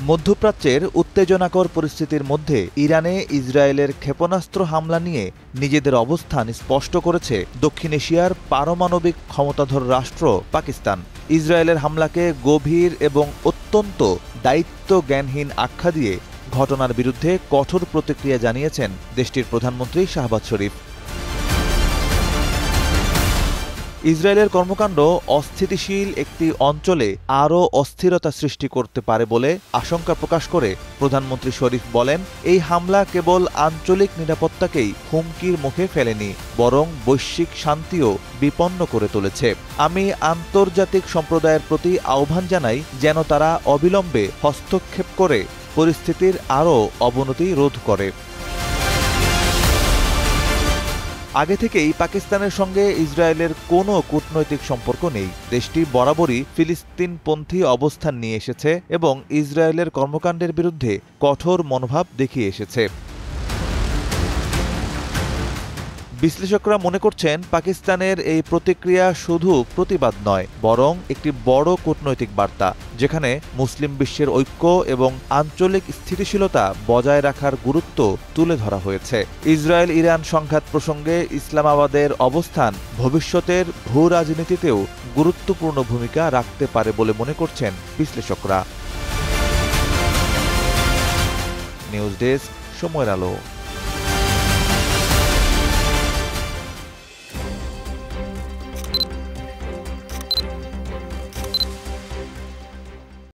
মধ্যপ্রাচ্যের উত্তেজনাকর পরিস্থিতির মধ্যে ইরানে ইসরায়েলের ক্ষেপণাস্ত্র হামলা নিয়ে নিজেদের অবস্থান স্পষ্ট করেছে দক্ষিণ এশিয়ার পারমাণবিক ক্ষমতাধর রাষ্ট্র পাকিস্তান। ইসরায়েলের হামলাকে গভীর এবং অত্যন্ত দায়িত্বজ্ঞানহীন আখ্যা দিয়ে ঘটনার বিরুদ্ধে কঠোর প্রতিক্রিয়া জানিয়েছেন দেশটির প্রধানমন্ত্রী শাহবাজ শরীফ। ইসরায়েলের কর্মকাণ্ড অস্থিতিশীল একটি অঞ্চলে আরও অস্থিরতা সৃষ্টি করতে পারে বলে আশঙ্কা প্রকাশ করে প্রধানমন্ত্রী শরীফ বলেন, এই হামলা কেবল আঞ্চলিক নিরাপত্তাকেই হুমকির মুখে ফেলেনি, বরং বৈশ্বিক শান্তিও বিপন্ন করে তুলেছে। আমি আন্তর্জাতিক সম্প্রদায়ের প্রতি আহ্বান জানাই যেন তারা অবিলম্বে হস্তক্ষেপ করে পরিস্থিতির আরও অবনতি রোধ করে। আগে থেকেই পাকিস্তানের সঙ্গে ইসরায়েলের কোনো কূটনৈতিক সম্পর্ক নেই। দেশটি বরাবরই ফিলিস্তিনপন্থী অবস্থান নিয়ে এসেছে এবং ইসরায়েলের কর্মকাণ্ডের বিরুদ্ধে কঠোর মনোভাব দেখিয়ে এসেছে। বিশ্লেষকরা মনে করছেন, পাকিস্তানের এই প্রতিক্রিয়া শুধু প্রতিবাদ নয়, বরং একটি বড় কূটনৈতিক বার্তা, যেখানে মুসলিম বিশ্বের ঐক্য এবং আঞ্চলিক স্থিতিশীলতা বজায় রাখার গুরুত্ব তুলে ধরা হয়েছে। ইসরায়েল ইরান সংঘাত প্রসঙ্গে ইসলামাবাদের অবস্থান ভবিষ্যতের ভূ রাজনীতিতেও গুরুত্বপূর্ণ ভূমিকা রাখতে পারে বলে মনে করছেন বিশ্লেষকরা। নিউজ ডেস্ক, সময়ের আলো।